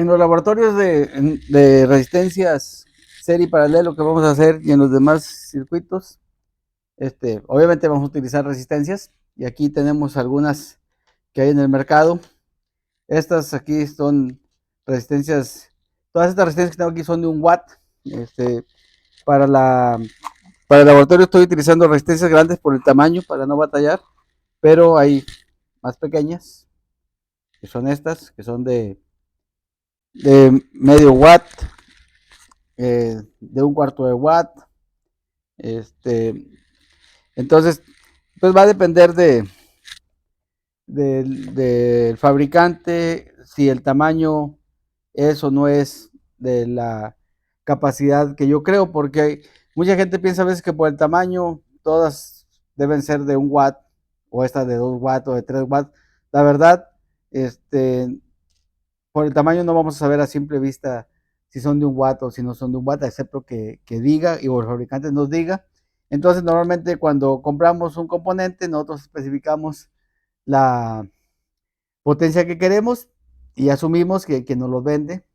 En los laboratorios de resistencias serie y paralelo que vamos a hacer y en los demás circuitos, obviamente vamos a utilizar resistencias y aquí tenemos algunas que hay en el mercado. Estas aquí son resistencias, todas estas resistencias que tengo aquí son de 1 watt. Este, para, la, para el laboratorio estoy utilizando resistencias grandes por el tamaño para no batallar, pero hay más pequeñas, que son estas, que son de medio watt, de 1/4 de watt. Este, entonces, pues va a depender del fabricante, si el tamaño es o no es de la capacidad que yo creo, porque mucha gente piensa a veces que por el tamaño todas deben ser de 1 watt, o esta de 2 watts o de 3 watts. La verdad, por el tamaño no vamos a saber a simple vista si son de 1 watt o si no son de 1 watt, excepto que diga y el fabricante nos diga. Entonces, normalmente cuando compramos un componente, nosotros especificamos la potencia que queremos y asumimos que quien nos lo vende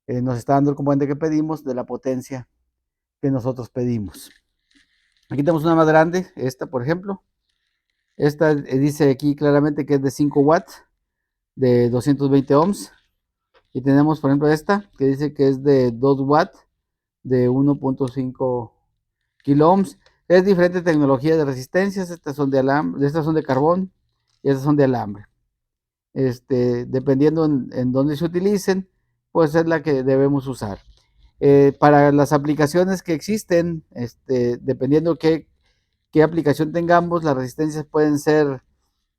nos está dando el componente que pedimos de la potencia que nosotros pedimos. Aquí tenemos una más grande, esta por ejemplo. Esta dice aquí claramente que es de 5 watts, de 220 ohms. Y tenemos por ejemplo esta que dice que es de 2 watts, de 1.5 kilo ohms. Es diferente tecnología de resistencias. Estas son de alambre, estas son de carbón y estas son de alambre. Dependiendo en dónde se utilicen, pues es la que debemos usar. Para las aplicaciones que existen, dependiendo qué aplicación tengamos, las resistencias pueden ser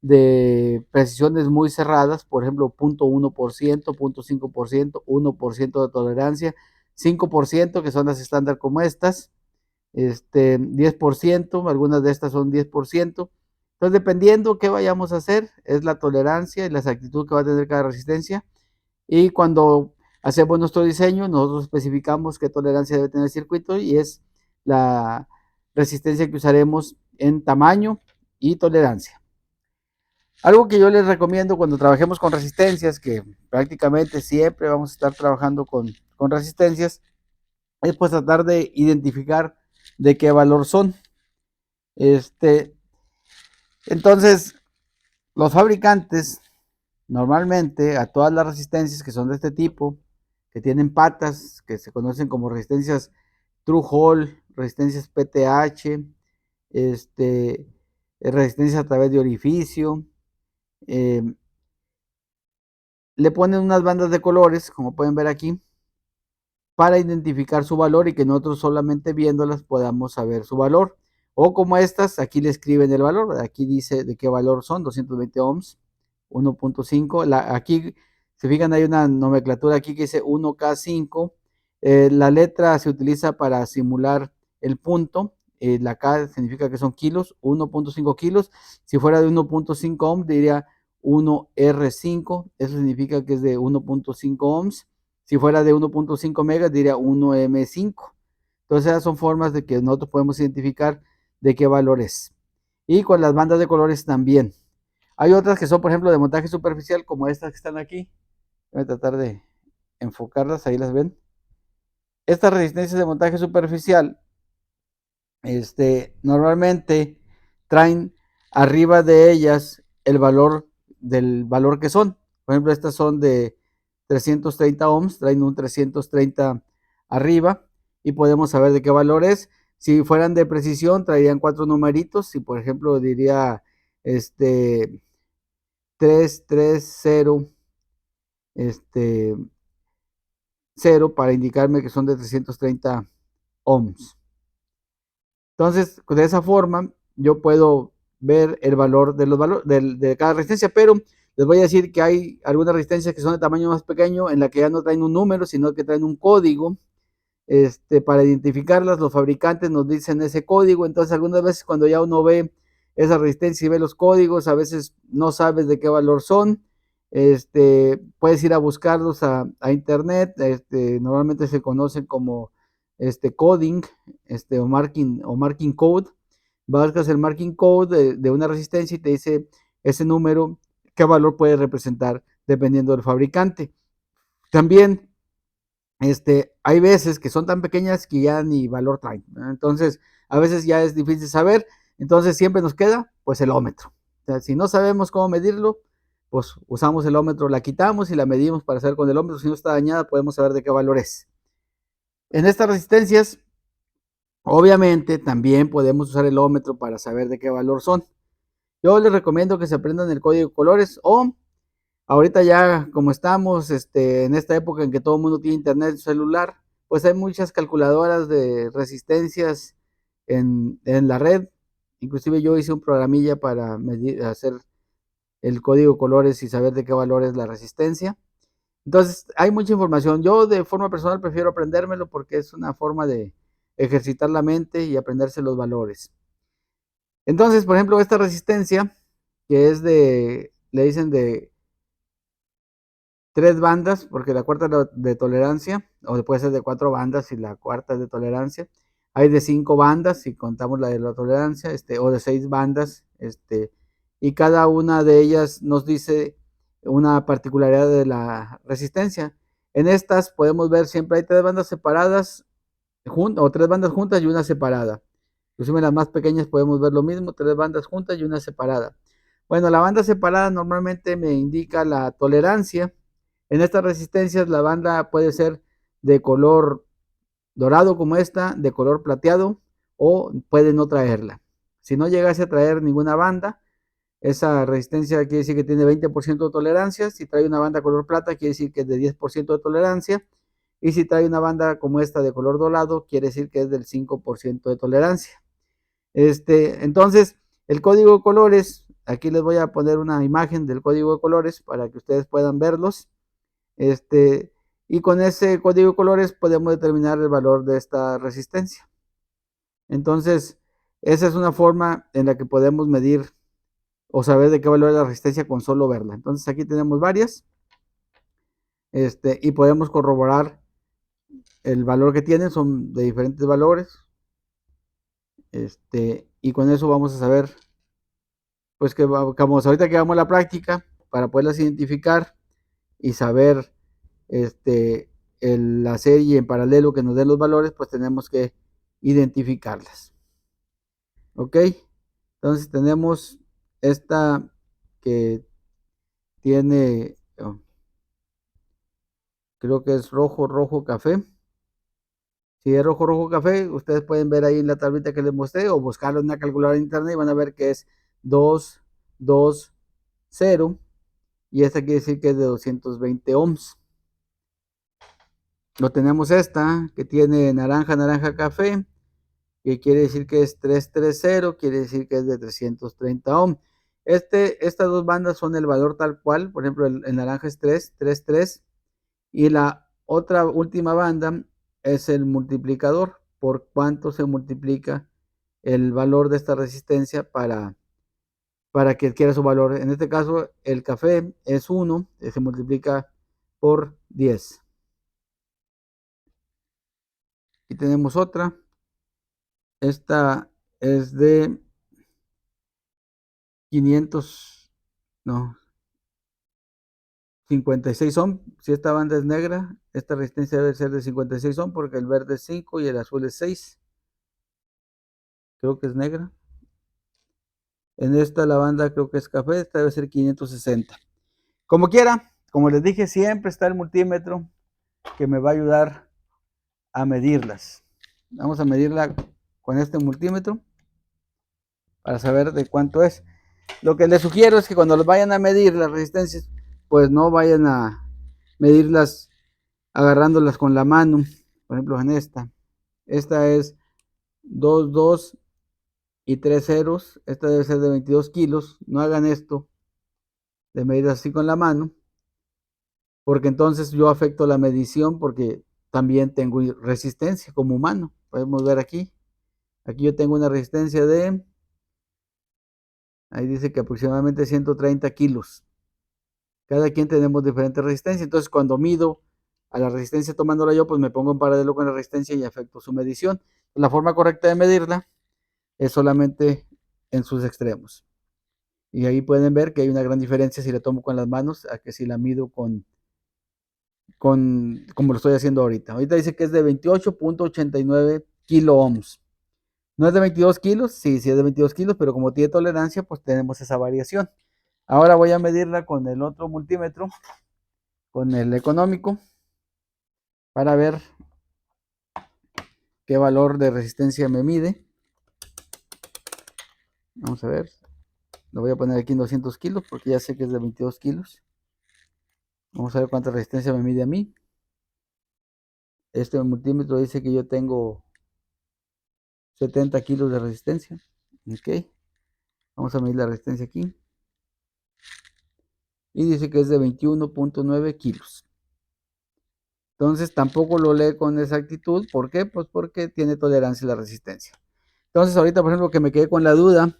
de precisiones muy cerradas, por ejemplo, 0.1%, 0.5%, 1% de tolerancia, 5%, que son las estándar como estas, 10%, algunas de estas son 10%. Entonces, dependiendo qué vayamos a hacer, es la tolerancia y la exactitud que va a tener cada resistencia. Y cuando hacemos nuestro diseño, nosotros especificamos qué tolerancia debe tener el circuito y es la resistencia que usaremos en tamaño y tolerancia. Algo que yo les recomiendo cuando trabajemos con resistencias, que prácticamente siempre vamos a estar trabajando con resistencias, es pues tratar de identificar de qué valor son. Entonces, los fabricantes normalmente a todas las resistencias que son de este tipo, que tienen patas, que se conocen como resistencias True Hole, resistencias PTH, resistencia a través de orificio, eh, le ponen unas bandas de colores, como pueden ver aquí, para identificar su valor y que nosotros solamente viéndolas podamos saber su valor. O como estas, aquí le escriben el valor, aquí dice de qué valor son, 220 ohms, 1.5. Aquí, se fijan, hay una nomenclatura aquí que dice 1K5. La letra se utiliza para simular el punto. La K significa que son kilos, 1.5 kilos. Si fuera de 1.5 ohms, diría 1R5. Eso significa que es de 1.5 ohms. Si fuera de 1.5 megas, diría 1M5. Entonces, esas son formas de que nosotros podemos identificar de qué valor es. Y con las bandas de colores también. Hay otras que son, por ejemplo, de montaje superficial, como estas que están aquí. Voy a tratar de enfocarlas, ahí las ven. Estas resistencias de montaje superficial, normalmente traen arriba de ellas el valor del valor que son. Por ejemplo, estas son de 330 ohms, traen un 330 arriba y podemos saber de qué valor es. Si fueran de precisión, traerían 4 numeritos. Si por ejemplo diría 330 0 para indicarme que son de 330 ohms. Entonces, de esa forma, yo puedo ver el valor de los valores de cada resistencia, pero les voy a decir que hay algunas resistencias que son de tamaño más pequeño, en la que ya no traen un número, sino que traen un código. Para identificarlas, los fabricantes nos dicen ese código. Entonces, algunas veces cuando ya uno ve esa resistencia y ve los códigos, a veces no sabes de qué valor son. Puedes ir a buscarlos a internet. Normalmente se conocen como coding, o marking code. Buscas el marking code de una resistencia y te dice ese número, qué valor puede representar dependiendo del fabricante. También hay veces que son tan pequeñas que ya ni valor traen, ¿no? Entonces, a veces ya es difícil saber, entonces siempre nos queda pues el ómetro. O sea, si no sabemos cómo medirlo, pues usamos el ómetro, la quitamos y la medimos para saber con el ómetro. Si no está dañada, podemos saber de qué valor es. En estas resistencias, obviamente, también podemos usar el ómetro para saber de qué valor son. Yo les recomiendo que se aprendan el código de colores, o ahorita ya como estamos en esta época en que todo el mundo tiene internet celular, pues hay muchas calculadoras de resistencias en la red. Inclusive yo hice un programilla para medir, hacer el código de colores y saber de qué valor es la resistencia. Entonces hay mucha información. Yo de forma personal prefiero aprendérmelo porque es una forma de ejercitar la mente y aprenderse los valores. Entonces, por ejemplo, esta resistencia, que es le dicen de 3 bandas, porque la cuarta es de tolerancia, o puede ser de 4 bandas y la cuarta es de tolerancia. Hay de 5 bandas, si contamos la de la tolerancia, o de 6 bandas, y cada una de ellas nos dice una particularidad de la resistencia. En estas podemos ver siempre hay 3 bandas separadas, o 3 bandas juntas y una separada. Inclusive en las más pequeñas podemos ver lo mismo, 3 bandas juntas y una separada. Bueno, la banda separada normalmente me indica la tolerancia. En estas resistencias la banda puede ser de color dorado como esta, de color plateado, o puede no traerla. Si no llegase a traer ninguna banda, esa resistencia quiere decir que tiene 20% de tolerancia. Si trae una banda color plata, quiere decir que es de 10% de tolerancia. Y si trae una banda como esta de color dorado, quiere decir que es del 5% de tolerancia. Entonces, el código de colores, aquí les voy a poner una imagen del código de colores para que ustedes puedan verlos. Y con ese código de colores podemos determinar el valor de esta resistencia. Entonces, esa es una forma en la que podemos medir o saber de qué valor es la resistencia con solo verla. Entonces, aquí tenemos varias, y podemos corroborar el valor que tienen, son de diferentes valores, y con eso vamos a saber, pues que vamos, ahorita que vamos a la práctica, para poderlas identificar y saber la serie en paralelo que nos dé los valores, pues tenemos que identificarlas. Ok, entonces tenemos esta que tiene, creo que es rojo, rojo, café. Si es rojo, rojo, café, ustedes pueden ver ahí en la tablita que les mostré o buscarlo en una calculadora de internet y van a ver que es 220, y esta quiere decir que es de 220 ohms. Lo tenemos esta que tiene naranja, naranja, café, que quiere decir que es 330, quiere decir que es de 330 ohms. Estas 2 bandas son el valor tal cual. Por ejemplo, el naranja es 333, y la otra última banda es el multiplicador, por cuánto se multiplica el valor de esta resistencia para que adquiera su valor. En este caso, el café es 1, se multiplica por 10. Y tenemos otra. Esta es de 500, no, 56 ohm. Si esta banda es negra, esta resistencia debe ser de 56 ohm porque el verde es 5 y el azul es 6. Creo que es negra. En esta la banda creo que es café, esta debe ser 560. Como quiera, como les dije, siempre está el multímetro que me va a ayudar a medirlas. Vamos a medirla con este multímetro para saber de cuánto es. Lo que les sugiero es que cuando los vayan a medir las resistencias, pues no vayan a medirlas agarrándolas con la mano. Por ejemplo, en esta es 2, 2 y 3 ceros. Esta debe ser de 22 kilos. No hagan esto de medir así con la mano, porque entonces yo afecto la medición, porque también tengo resistencia como humano. Podemos ver aquí. Aquí yo tengo una resistencia de, ahí dice que aproximadamente 130 kilos. Cada quien tenemos diferente resistencia. Entonces, cuando mido a la resistencia tomándola yo, pues me pongo en paralelo con la resistencia y afecto su medición. La forma correcta de medirla es solamente en sus extremos. Y ahí pueden ver que hay una gran diferencia si la tomo con las manos a que si la mido con como lo estoy haciendo ahorita. Ahorita dice que es de 28.89 kilo ohms. No es de 22 kilos, sí, sí es de 22 kilos, pero como tiene tolerancia, pues tenemos esa variación. Ahora voy a medirla con el otro multímetro, con el económico, para ver qué valor de resistencia me mide. Vamos a ver, lo voy a poner aquí en 200 kilos, porque ya sé que es de 22 kilos. Vamos a ver cuánta resistencia me mide a mí. Este multímetro dice que yo tengo 70 kilos de resistencia. Ok, vamos a medir la resistencia aquí. Y dice que es de 21.9 kilos. Entonces tampoco lo lee con exactitud. ¿Por qué? Pues porque tiene tolerancia a la resistencia. Entonces ahorita, por ejemplo, que me quedé con la duda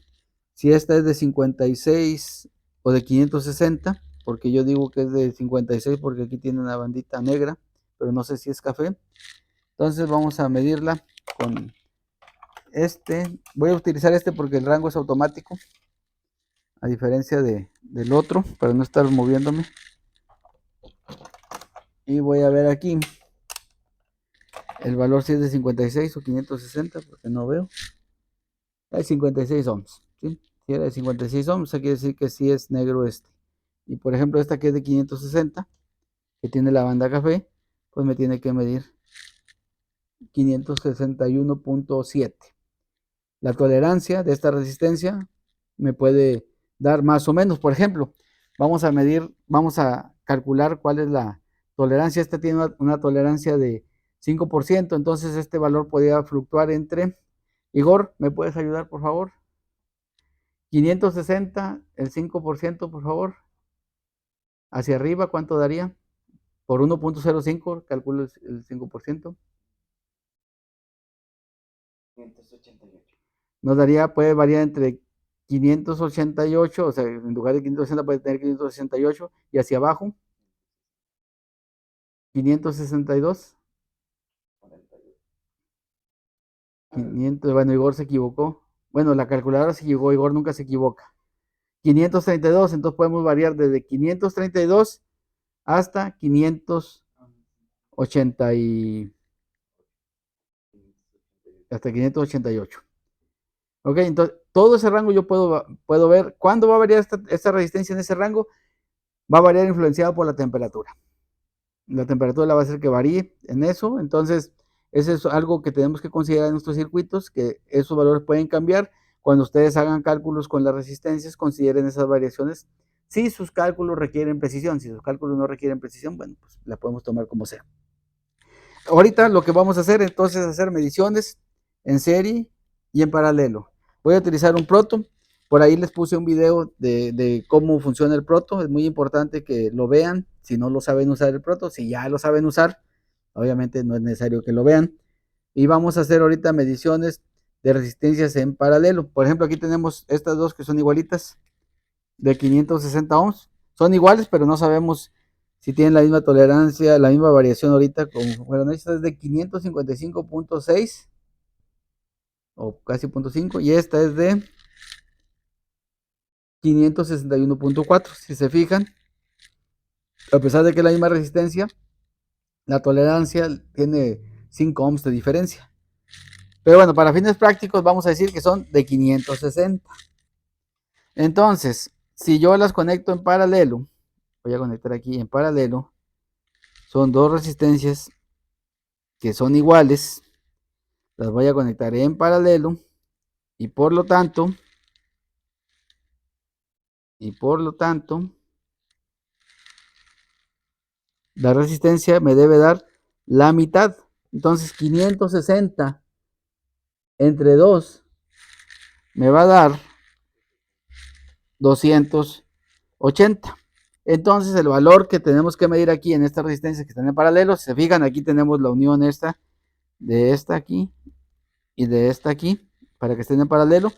si esta es de 56 o de 560, porque yo digo que es de 56 porque aquí tiene una bandita negra, pero no sé si es café. Entonces vamos a medirla con este. Voy a utilizar este porque el rango es automático, a diferencia del otro, para no estar moviéndome. Y voy a ver aquí el valor si es de 56 o 560, porque no veo. Hay 56 ohms, ¿sí? Si era de 56 ohms, quiere decir que sí es negro este. Y por ejemplo, esta que es de 560, que tiene la banda café, pues me tiene que medir 561.7. La tolerancia de esta resistencia me puede dar más o menos. Por ejemplo, vamos a calcular cuál es la tolerancia. Esta tiene una tolerancia de 5%, entonces este valor podría fluctuar entre... Igor, ¿me puedes ayudar, por favor? 560, el 5%, por favor. Hacia arriba, ¿cuánto daría? Por 1.05, calculo el 5%. 588. Nos daría, puede variar entre 588, o sea, en lugar de 560 puede tener 568, y hacia abajo, 562. 500, bueno, Igor se equivocó. Bueno, la calculadora se equivocó, Igor nunca se equivoca. 532, entonces podemos variar desde 532 hasta 580 hasta 588. Ok, entonces todo ese rango yo puedo ver. ¿Cuándo va a variar esta resistencia en ese rango? Va a variar influenciado por la temperatura. La temperatura la va a hacer que varíe en eso. Entonces, eso es algo que tenemos que considerar en nuestros circuitos, que esos valores pueden cambiar. Cuando ustedes hagan cálculos con las resistencias, consideren esas variaciones. Si sus cálculos requieren precisión, si sus cálculos no requieren precisión, bueno, pues la podemos tomar como sea. Ahorita lo que vamos a hacer entonces es hacer mediciones en serie y en paralelo. Voy a utilizar un proto. Por ahí les puse un video de cómo funciona el proto. Es muy importante que lo vean si no lo saben usar el proto. Si ya lo saben usar, obviamente no es necesario que lo vean. Y vamos a hacer ahorita mediciones de resistencias en paralelo. Por ejemplo, aquí tenemos estas dos que son igualitas, de 560 ohms. Son iguales, pero no sabemos si tienen la misma tolerancia, la misma variación ahorita. Bueno, esta es de 555.6 o casi 0.5, y esta es de 561.4. Si se fijan, a pesar de que es la misma resistencia, la tolerancia tiene 5 ohms de diferencia. Pero bueno, para fines prácticos vamos a decir que son de 560. Entonces, si yo las conecto en paralelo, voy a conectar aquí en paralelo, son dos resistencias que son iguales, las voy a conectar en paralelo, y por lo tanto, la resistencia me debe dar la mitad. Entonces 560 entre 2 me va a dar 280. Entonces el valor que tenemos que medir aquí en estas resistencias que están en paralelo, si se fijan, aquí tenemos la unión esta, de esta aquí y de esta aquí, para que estén en paralelo.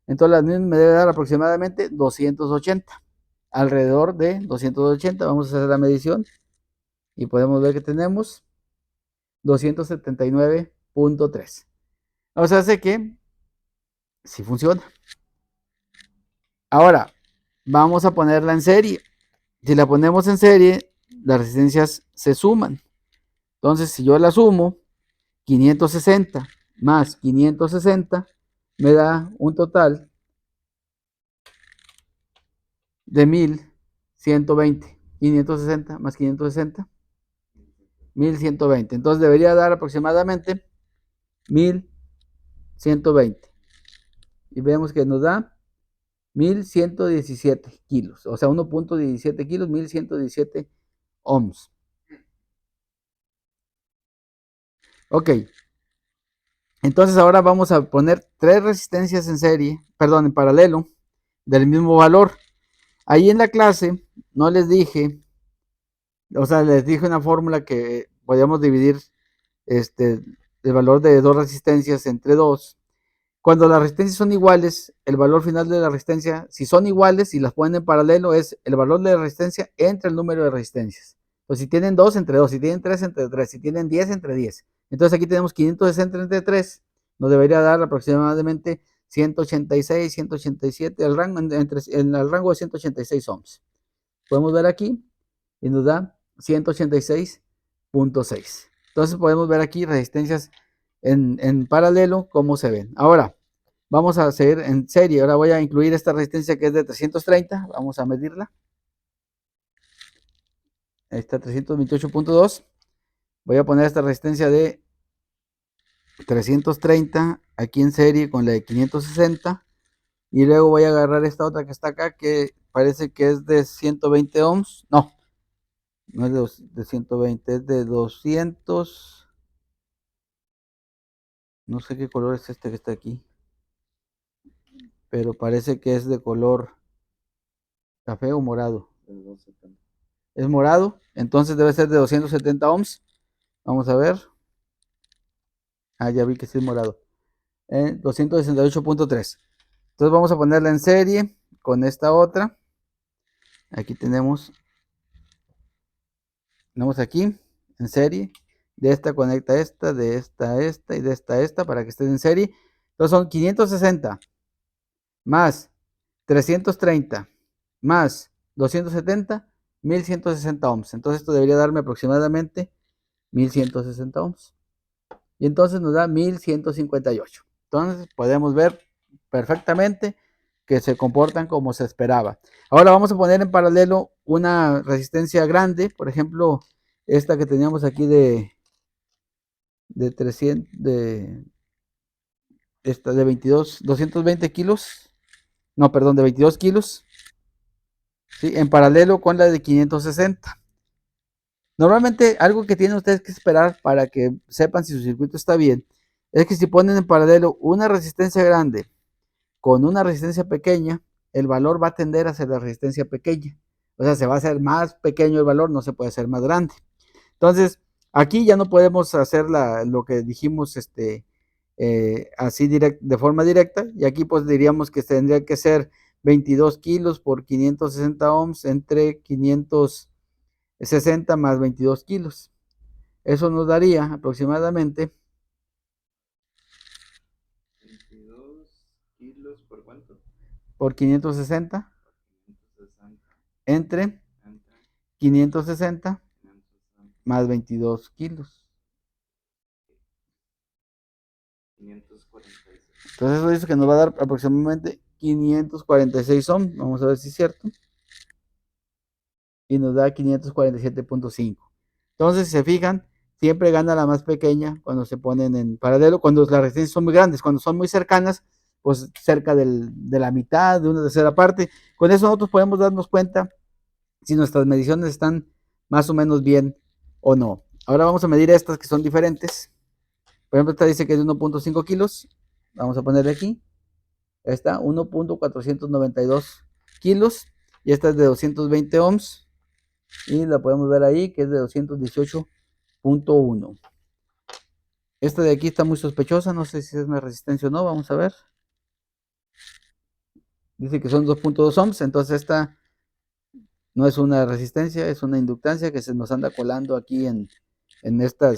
Entonces la unión me debe dar aproximadamente 280, alrededor de 280. Vamos a hacer la medición y podemos ver que tenemos 279.3. O sea, sé que sí funciona. Ahora, vamos a ponerla en serie. Si la ponemos en serie, las resistencias se suman. Entonces, si yo la sumo, 560 más 560 me da un total de 1120. 560 más 560, 1120. Entonces debería dar aproximadamente 1120. Y vemos que nos da 1117 kilos, o sea, 1.17 kilos, 1117 ohms. Ok, entonces ahora vamos a poner tres resistencias en serie, perdón, en paralelo, del mismo valor. Ahí en la clase no les dije, o sea, les dije una fórmula que podíamos dividir el valor de dos resistencias entre dos. Cuando las resistencias son iguales, el valor final de la resistencia, si son iguales y las ponen en paralelo, es el valor de la resistencia entre el número de resistencias. Pues si tienen 2 entre 2, si tienen 3 entre 3, si tienen 10 entre 10. Entonces aquí tenemos 560 entre 3, nos debería dar aproximadamente 186, 187, el rango, en el rango de 186 ohms. Podemos ver aquí y nos da 186.6. Entonces podemos ver aquí resistencias en paralelo cómo se ven. Ahora vamos a seguir en serie. Ahora voy a incluir esta resistencia que es de 330. Vamos a medirla. Ahí está 328.2. Voy a poner esta resistencia de 330 aquí en serie con la de 560. Y luego voy a agarrar esta otra que está acá que parece que es de 120 ohms. No, no es de 120, es de 200. No sé qué color es este que está aquí, pero parece que es de color café o morado. Es morado, entonces debe ser de 270 ohms. Vamos a ver. Ah, ya vi que sí es morado. 268.3. Entonces vamos a ponerla en serie con esta otra. Aquí tenemos aquí en serie. De esta conecta esta, de esta a esta y de esta a esta para que estén en serie. Entonces son 560 más 330 más 270, 1160 ohms. Entonces esto debería darme aproximadamente 1160 ohms. Y entonces nos da 1158. Entonces podemos ver perfectamente que se comportan como se esperaba. Ahora vamos a poner en paralelo una resistencia grande, por ejemplo, esta que teníamos aquí de 300, esta de 220 kilos, no, perdón, de 22 kilos, ¿sí? En paralelo con la de 560. Normalmente algo que tienen ustedes que esperar para que sepan si su circuito está bien, es que si ponen en paralelo una resistencia grande con una resistencia pequeña, el valor va a tender hacia la resistencia pequeña. O sea, se va a hacer más pequeño el valor, no se puede hacer más grande. Entonces, aquí ya no podemos hacer lo que dijimos así de forma directa. Y aquí pues diríamos que tendría que ser 22 kilos por 560 ohms entre 560 más 22 kilos. Eso nos daría aproximadamente 22 kilos por cuánto? por 560 entre Entre 560 560, más 22 kilos. 546. Entonces eso dice que nos va a dar aproximadamente 546 ohms. Vamos a ver si es cierto. Y nos da 547.5. Entonces, si se fijan, siempre gana la más pequeña cuando se ponen en paralelo, cuando las resistencias son muy grandes, cuando son muy cercanas, pues cerca de la mitad, de una tercera parte. Con eso nosotros podemos darnos cuenta si nuestras mediciones están más o menos bien o no. Ahora vamos a medir estas que son diferentes. Por ejemplo, esta dice que es de 1.5 kilos. Vamos a ponerle aquí. Esta 1.492 kilos. Y esta es de 220 ohms. Y la podemos ver ahí que es de 218.1. Esta de aquí está muy sospechosa. No sé si es una resistencia o no. Vamos a ver. Dice que son 2.2 ohms. Entonces esta no es una resistencia, es una inductancia que se nos anda colando aquí en esta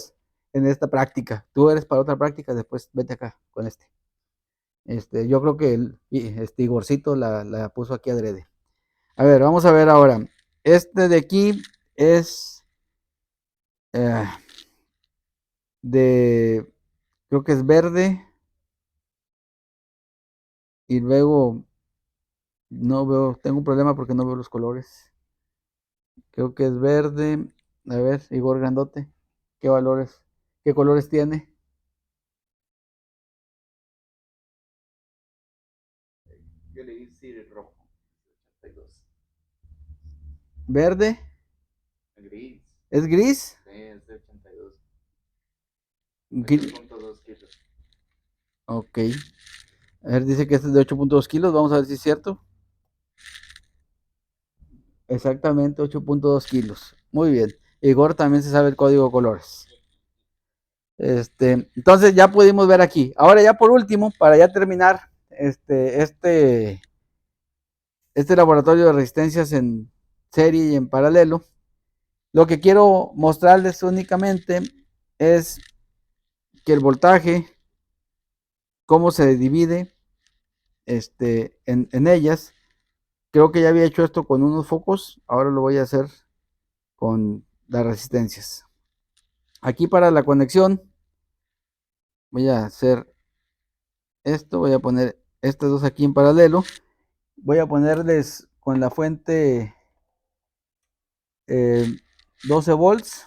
práctica. Tú eres para otra práctica, después vete acá con este. Yo creo que Igorcito la puso aquí adrede. A ver, vamos a ver ahora. Este de aquí es eh, de, creo que es verde, y luego no veo, tengo un problema porque no veo los colores. Creo que es verde. A ver, Igor Grandote, ¿qué valores, qué colores tiene? Yo le di el rojo. 82. ¿Verde? Gris. ¿Es gris? Sí, es de 82. Gri- 8.2 kilos. Ok. A ver, dice que este es de 8.2 kilos. Vamos a ver si es cierto. Exactamente, 8.2 kilos. Muy bien. Igor también se sabe el código de colores. Entonces ya pudimos ver aquí. Ahora ya por último, para ya terminar este laboratorio de resistencias en serie y en paralelo, lo que quiero mostrarles únicamente es que el voltaje, cómo se divide en ellas. Creo que ya había hecho esto con unos focos, ahora lo voy a hacer con las resistencias. Aquí para la conexión voy a hacer esto, voy a poner estas dos aquí en paralelo, voy a ponerles con la fuente eh, 12 volts.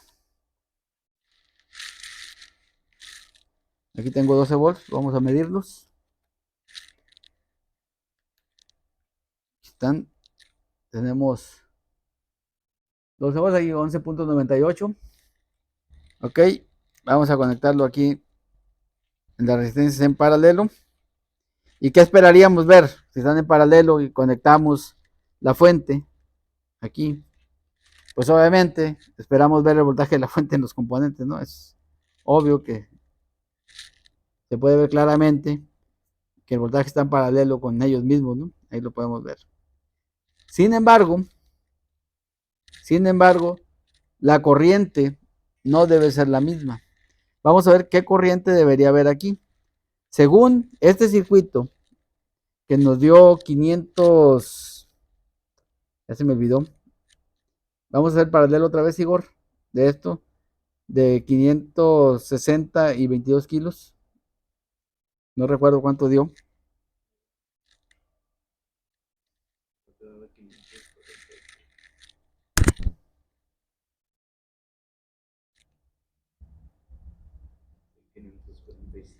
Aquí tengo 12 volts, vamos a medirlos. Aquí están, tenemos 12 volts, ahí 11.98. Ok, vamos a conectarlo aquí en las resistencias en paralelo. ¿Y qué esperaríamos ver si están en paralelo y conectamos la fuente aquí? Pues obviamente esperamos ver el voltaje de la fuente en los componentes, ¿no? Es obvio que se puede ver claramente que el voltaje está en paralelo con ellos mismos, ¿no? Ahí lo podemos ver. Sin embargo, sin embargo, la corriente no debe ser la misma. Vamos a ver qué corriente debería haber aquí. Según este circuito que nos dio 500, ya se me olvidó. Vamos a hacer paralelo otra vez, Igor, de esto, de 560 y 22 kilos. No recuerdo cuánto dio. Te daba 548.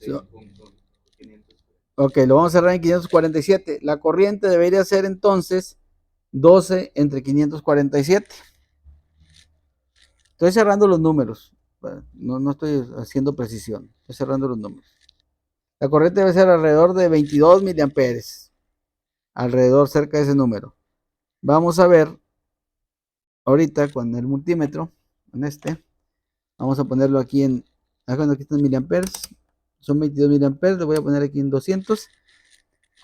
So, 546.540. ok, lo vamos a cerrar en 547. La corriente debería ser entonces 12 entre 547. Estoy cerrando los números. No estoy haciendo precisión. Estoy cerrando los números. La corriente debe ser alrededor de 22 miliamperes. Alrededor cerca de ese número. Vamos a ver ahorita con el multímetro. En vamos a ponerlo aquí en. Cuando aquí están miliamperes. Son 22 miliamperes. Lo voy a poner aquí en 200.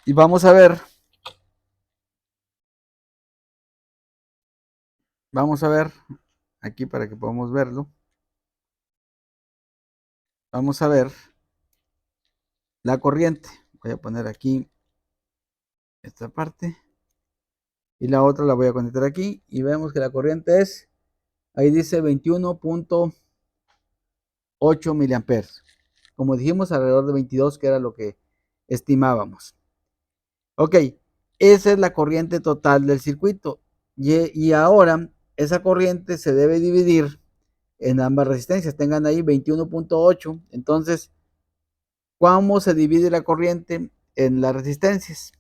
Y vamos a ver. Vamos a ver. Aquí para que podamos verlo. Vamos a ver la corriente. Voy a poner aquí esta parte. Y la otra la voy a conectar aquí. Y vemos que la corriente es. Ahí dice 21.8 miliamperes. Como dijimos, alrededor de 22, que era lo que estimábamos. Ok, esa es la corriente total del circuito. Y ahora esa corriente se debe dividir en ambas resistencias. Tengan ahí 21.8. Entonces, ¿cómo se divide la corriente en las resistencias?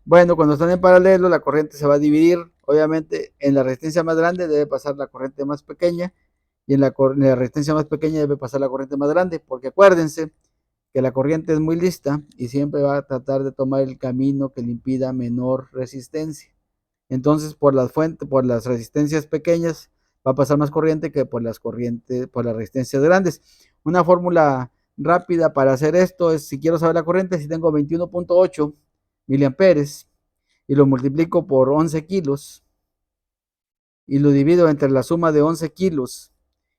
Bueno, cuando están en paralelo, la corriente se va a dividir. Obviamente, en la resistencia más grande debe pasar la corriente más pequeña y en la resistencia más pequeña debe pasar la corriente más grande, porque acuérdense que la corriente es muy lista y siempre va a tratar de tomar el camino que le impida menor resistencia. Entonces, por las resistencias pequeñas va a pasar más corriente que por las resistencias grandes. Una fórmula rápida para hacer esto es, si quiero saber la corriente, si tengo 21.8 miliamperes y lo multiplico por 11 kilos y lo divido entre la suma de 11 kilos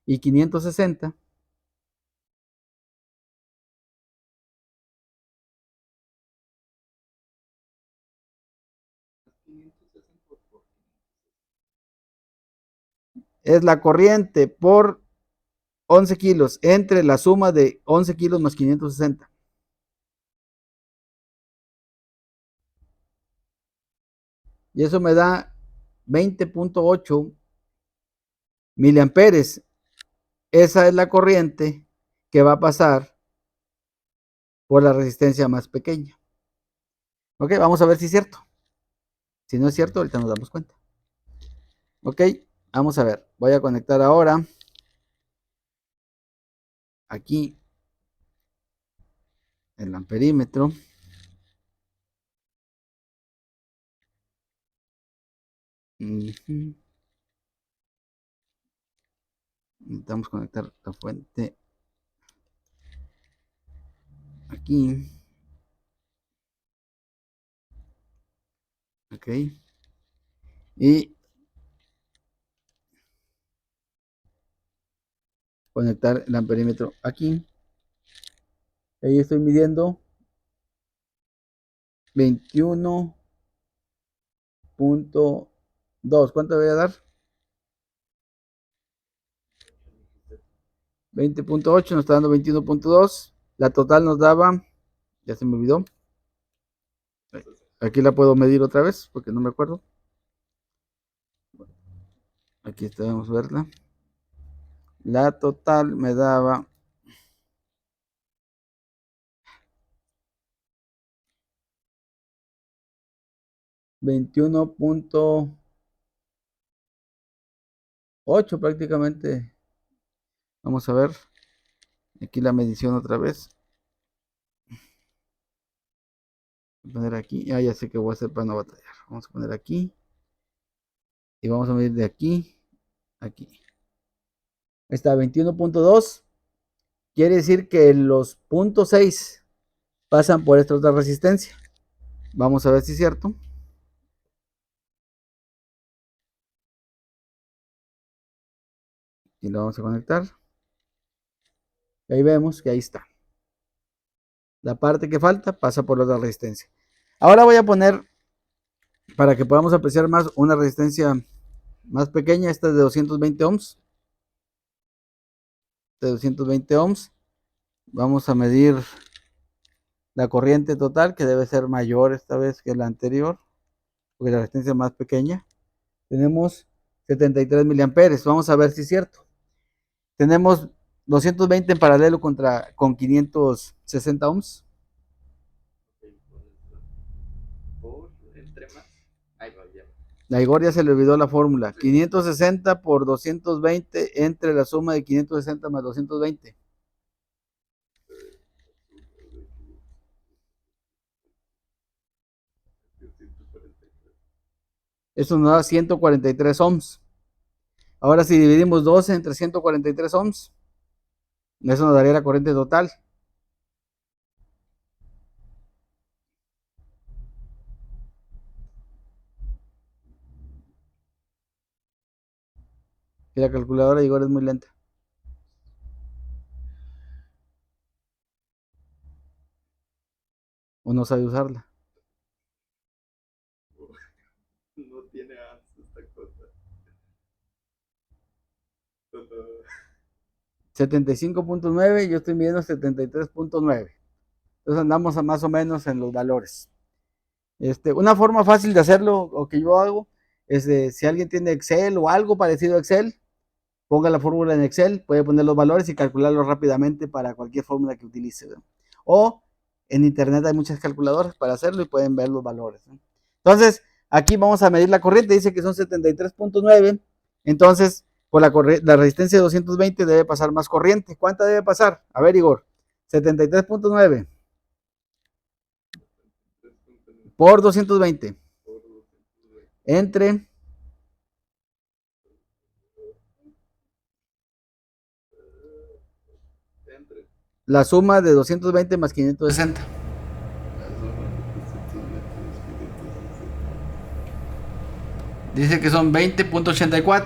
y 560. es la corriente por 11 kilos entre la suma de 11 kilos más 560. Y eso me da 20.8 miliamperes. Esa es la corriente que va a pasar por la resistencia más pequeña. Ok, vamos a ver si es cierto. Si no es cierto, ahorita nos damos cuenta. Ok, vamos a ver. Voy a conectar ahora aquí el amperímetro. Necesitamos conectar la fuente aquí. Ok. Y conectar el amperímetro aquí. Ahí estoy midiendo 21.2. ¿Cuánto voy a dar? 20.8, nos está dando 21.2. La total nos daba, ya se me olvidó. Aquí la puedo medir otra vez porque no me acuerdo. Aquí está, vamos a verla. La total me daba 21.8 prácticamente. Vamos a ver. Aquí la medición otra vez. Voy a poner aquí. Ya sé que voy a hacer para no batallar. Vamos a poner aquí. Y vamos a medir de aquí a aquí. Ahí está, 21.2. Quiere decir que los .6 pasan por esta otra resistencia. Vamos a ver si es cierto. Y lo vamos a conectar. Y ahí vemos que ahí está. La parte que falta pasa por la otra resistencia. Ahora voy a poner, para que podamos apreciar más, una resistencia más pequeña. Esta es de 220 ohms. De 220 ohms. Vamos a medir la corriente total, que debe ser mayor esta vez que la anterior, porque la resistencia es más pequeña. Tenemos 73 miliamperes. Vamos a ver si es cierto. Tenemos 220 en paralelo con 560 ohms. Entre más. Ahí va, ya. La Igor ya se le olvidó la fórmula. 560 por 220 entre la suma de 560 más 220. Eso nos da 143 ohms. Ahora si dividimos 12 entre 143 ohms, eso nos daría la corriente total. Y la calculadora de Igor es muy lenta. O no sabe usarla. No tiene apps esta cosa. 75.9, yo estoy midiendo 73.9. Entonces andamos a más o menos en los valores. Una forma fácil de hacerlo, o que yo hago, es si alguien tiene Excel o algo parecido a Excel, ponga la fórmula en Excel, puede poner los valores y calcularlos rápidamente para cualquier fórmula que utilice, ¿no? O en internet hay muchas calculadoras para hacerlo y pueden ver los valores, ¿no? Entonces, aquí vamos a medir la corriente, dice que son 73.9, entonces, por la resistencia de 220 debe pasar más corriente. ¿Cuánta debe pasar? A ver, Igor, 73.9 por 220 entre la suma de 220 más 560. Dice que son 20.84.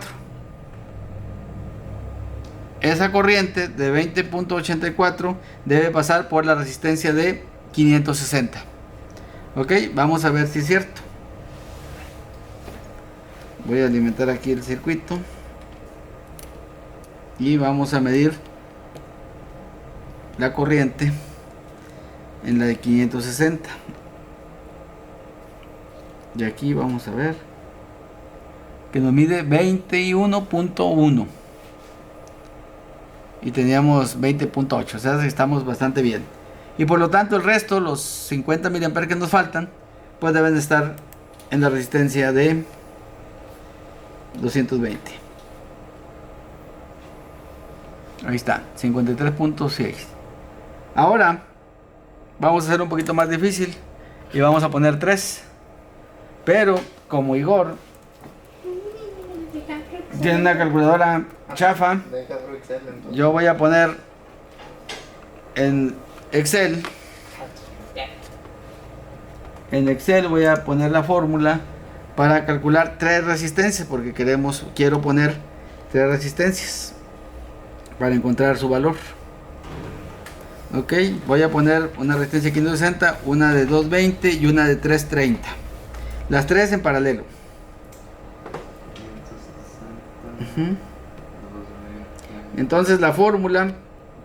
Esa corriente de 20.84 debe pasar por la resistencia de 560. Ok, vamos a ver si es cierto. Voy a alimentar aquí el circuito. y vamos a medir la corriente en la de 560. Y aquí vamos a ver que nos mide 21.1 y teníamos 20.8, o sea que estamos bastante bien. Y por lo tanto el resto, los 50 mA que nos faltan, pues deben estar en la resistencia de 220. Ahí está, 53.6. Ahora vamos a hacer un poquito más difícil y vamos a poner 3. Pero como Igor tiene una calculadora chafa, yo voy a poner en Excel. En Excel voy a poner la fórmula para calcular 3 resistencias, porque quiero poner 3 resistencias para encontrar su valor. Ok, voy a poner una resistencia 560, una de 220 y una de 330. Las 3 en paralelo. Entonces la fórmula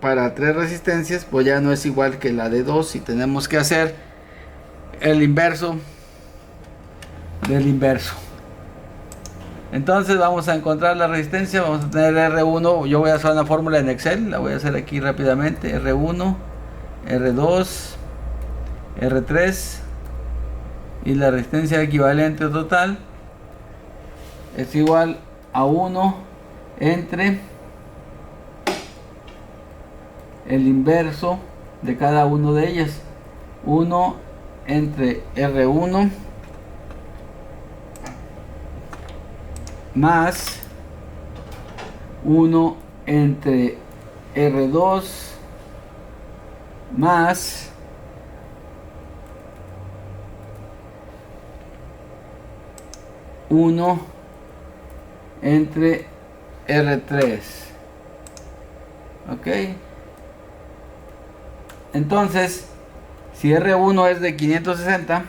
para 3 resistencias pues ya no es igual que la de 2 y tenemos que hacer el inverso del inverso. Entonces vamos a encontrar la resistencia, vamos a tener R1, yo voy a hacer una fórmula en Excel, la voy a hacer aquí rápidamente, R1, R2, R3 y la resistencia equivalente total es igual a 1 entre el inverso de cada uno de ellas, 1 entre R1 más 1 entre R2 más 1 entre R3. Ok, entonces si R1 es de 560,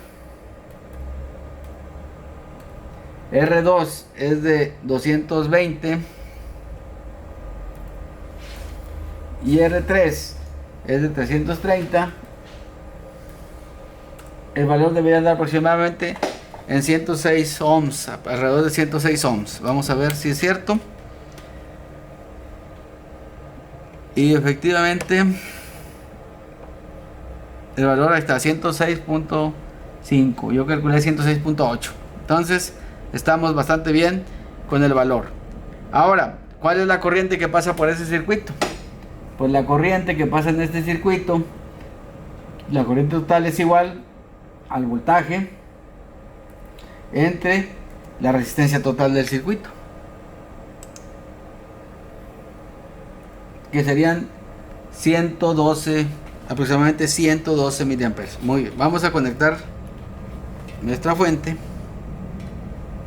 R2 es de 220 y R3 es de 330, el valor debería dar aproximadamente en 106 ohms, alrededor de 106 ohms. Vamos a ver si es cierto. Y efectivamente el valor está 106.5. Yo calculé 106.8. Entonces estamos bastante bien con el valor. Ahora, ¿cuál es la corriente que pasa por ese circuito? Pues la corriente que pasa en este circuito, la corriente total es igual al voltaje entre la resistencia total del circuito, que serían 112, aproximadamente 112 miliamperes. Muy bien, vamos a conectar nuestra fuente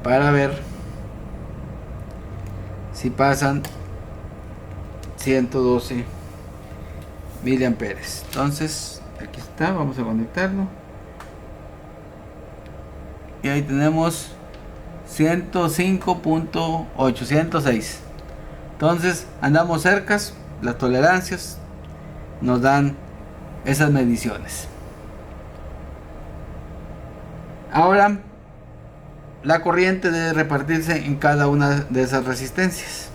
para ver si pasan 112 miliamperes. Entonces aquí está, vamos a conectarlo y ahí tenemos 105.8, 106. Entonces andamos cercas, las tolerancias nos dan esas mediciones. Ahora la corriente debe repartirse en cada una de esas resistencias.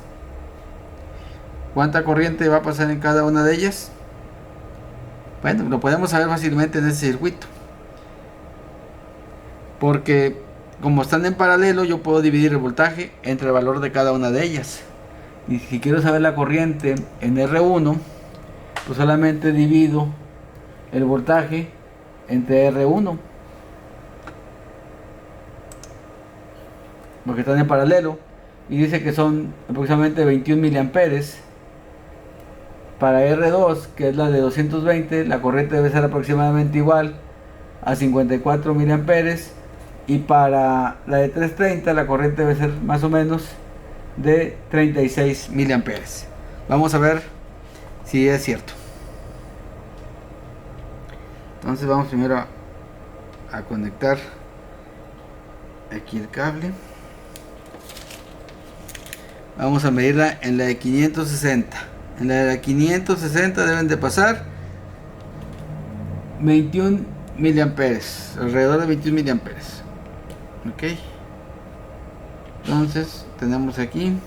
¿Cuánta corriente va a pasar en cada una de ellas? Bueno, lo podemos saber fácilmente en ese circuito, porque como están en paralelo yo puedo dividir el voltaje entre el valor de cada una de ellas. Y si quiero saber la corriente en R1, pues solamente divido el voltaje entre R1, porque están en paralelo, y dice que son aproximadamente 21 miliamperes. Para R2, que es la de 220, la corriente debe ser aproximadamente igual a 54 miliamperes, y para la de 330 la corriente debe ser más o menos de 36 miliamperes. Vamos a ver si es cierto. Entonces vamos primero a conectar aquí el cable. Vamos a medirla en la de 560. En la de 560 deben de pasar 21 miliamperes, alrededor de 21 miliamperes. Ok. Entonces tenemos aquí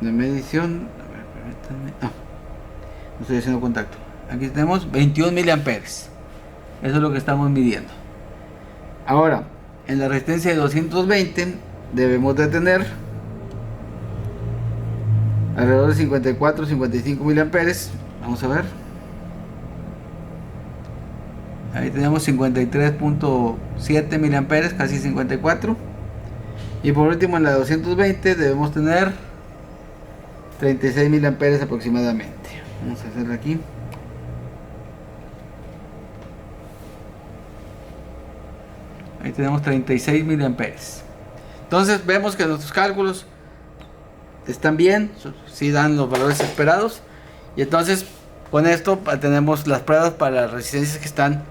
de medición. A ver, permítanme. No estoy haciendo contacto. Aquí tenemos 21 miliamperes. Eso es lo que estamos midiendo. Ahora, en la resistencia de 220 debemos de tener alrededor de 54-55 miliamperes. Vamos a ver. Ahí tenemos 53.7 miliamperes, casi 54. Y por último en la 220 debemos tener 36 miliamperes aproximadamente. Vamos a hacerlo aquí. Ahí tenemos 36 miliamperes. Entonces vemos que nuestros cálculos están bien, si dan los valores esperados. Y entonces con esto tenemos las pruebas para las resistencias que están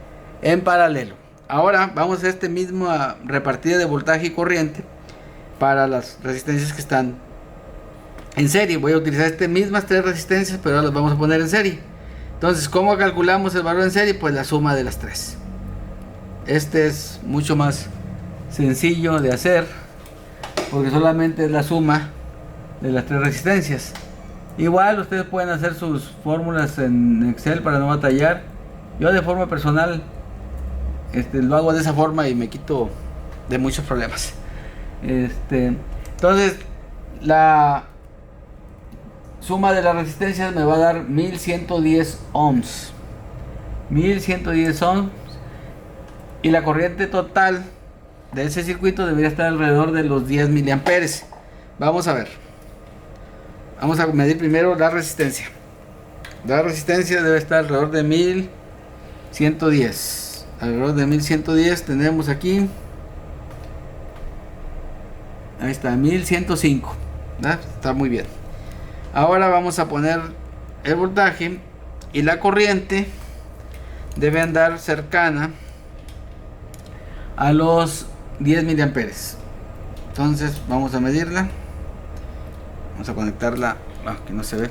en paralelo. Ahora vamos a hacer este mismo repartida de voltaje y corriente para las resistencias que están en serie. Voy a utilizar estas mismas tres resistencias, pero ahora las vamos a poner en serie. Entonces, ¿cómo calculamos el valor en serie? Pues la suma de las tres. Este es mucho más sencillo de hacer, porque solamente es la suma de las tres resistencias. Igual ustedes pueden hacer sus fórmulas en Excel para no batallar. Yo de forma personal lo hago de esa forma y me quito de muchos problemas. Entonces la suma de las resistencias me va a dar 1110 ohms. 1110 ohms. Y la corriente total de ese circuito debería estar alrededor de los 10 miliamperes. Vamos a ver. Vamos a medir primero la resistencia. La resistencia debe estar alrededor de 1110. Alrededor de 1110 tenemos aquí. Ahí está, 1105. ¿Verdad? Está muy bien. Ahora vamos a poner el voltaje. Y la corriente debe andar cercana a los 10 miliamperes. Entonces vamos a medirla. Vamos a conectarla, que no se ve.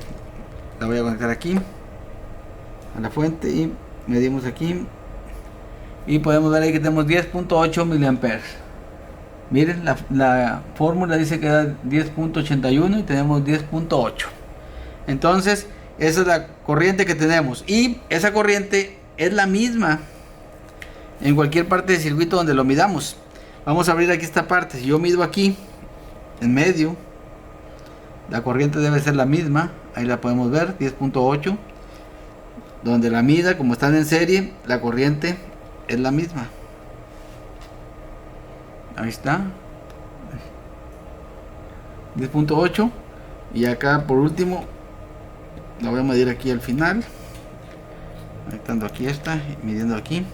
La voy a conectar aquí a la fuente y medimos aquí. Y podemos ver ahí que tenemos 10.8 miliamperes. Miren, la fórmula dice que da 10.81 y tenemos 10.8. Entonces, esa es la corriente que tenemos. Y esa corriente es la misma en cualquier parte del circuito donde lo midamos. Vamos a abrir aquí esta parte. Si yo mido aquí, en medio, la corriente debe ser la misma. Ahí la podemos ver, 10.8. Donde la mida, como están en serie, la corriente es la misma. Ahí está, 10.8. Y acá por último la voy a medir aquí al final, conectando aquí esta y midiendo aquí.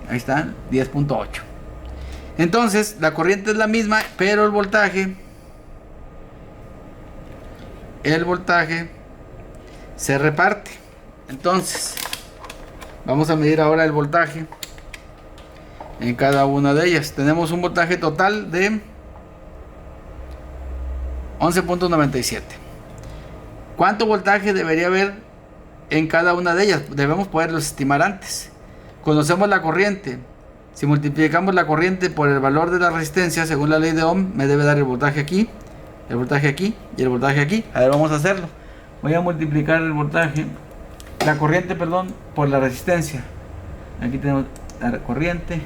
Ahí está, 10.8. Entonces la corriente es la misma, pero el voltaje se reparte. Entonces vamos a medir ahora el voltaje en cada una de ellas. Tenemos un voltaje total de 11.97. ¿Cuánto voltaje debería haber en cada una de ellas? Debemos poderlos estimar antes. Conocemos la corriente. Si multiplicamos la corriente por el valor de la resistencia según la ley de Ohm, me debe dar el voltaje aquí, el voltaje aquí y el voltaje aquí. A ver, vamos a hacerlo. Voy a multiplicar el voltaje, la corriente, perdón, por la resistencia. Aquí tenemos la corriente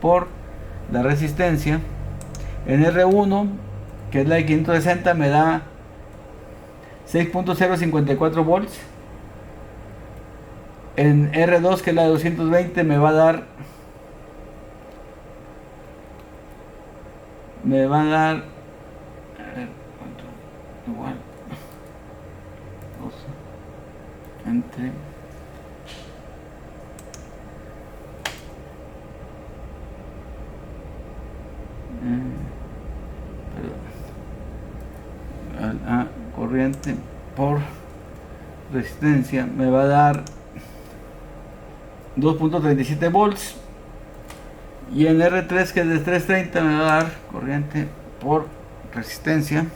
por la resistencia. En R1, que es la de 560, me da 6.054 volts. En R2, que es la de 220, me va a dar a ver, ¿cuánto? Igual 12 entre a corriente por resistencia me va a dar 2.37 volts. Y en R3, que es de 330, me va a dar corriente por resistencia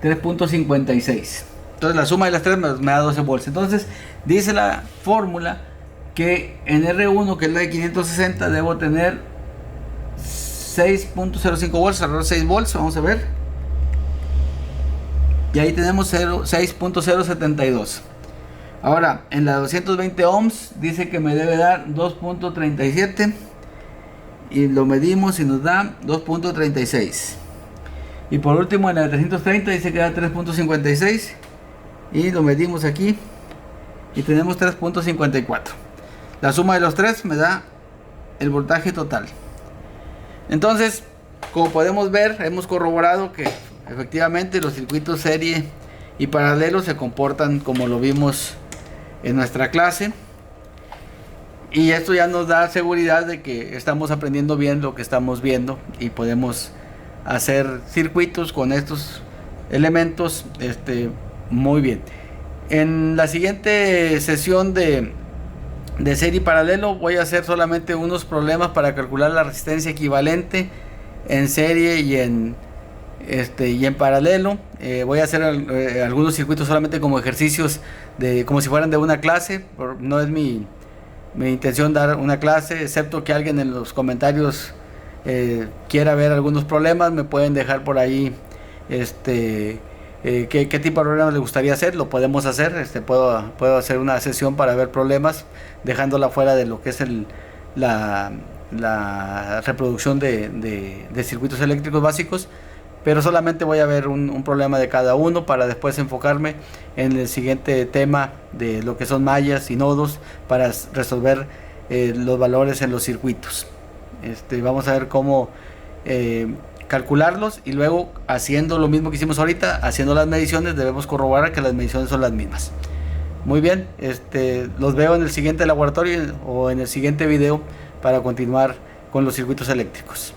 3.56. Entonces la suma de las tres me da 12 volts. Entonces dice la fórmula que en R1, que es la de 560, debo tener 6.05 volts, alrededor de 6 volts. Vamos a ver. Y ahí tenemos 6.072. Ahora, en la 220 ohms dice que me debe dar 2.37. Y lo medimos y nos da 2.36. Y por último, en la 330 dice que da 3.56. Y lo medimos aquí. Y tenemos 3.54. La suma de los tres me da el voltaje total. Entonces, como podemos ver, hemos corroborado que efectivamente los circuitos serie y paralelo se comportan como lo vimos en nuestra clase. Y esto ya nos da seguridad de que estamos aprendiendo bien lo que estamos viendo y podemos hacer circuitos con estos elementos muy bien. En la siguiente sesión de serie y paralelo voy a hacer solamente unos problemas para calcular la resistencia equivalente en serie y en paralelo. Voy a hacer algunos circuitos solamente como ejercicios, como si fueran de una clase. No es mi intención dar una clase, excepto que alguien en los comentarios quiera ver algunos problemas. Me pueden dejar por ahí qué tipo de problemas le gustaría hacer. Lo podemos hacer. Puedo hacer una sesión para ver problemas, dejándola fuera de lo que es la reproducción de circuitos eléctricos básicos. Pero solamente voy a ver un problema de cada uno para después enfocarme en el siguiente tema de lo que son mallas y nodos para resolver los valores en los circuitos. Vamos a ver cómo calcularlos, y luego, haciendo lo mismo que hicimos ahorita, haciendo las mediciones, debemos corroborar que las mediciones son las mismas. Muy bien, los veo en el siguiente laboratorio o en el siguiente video para continuar con los circuitos eléctricos.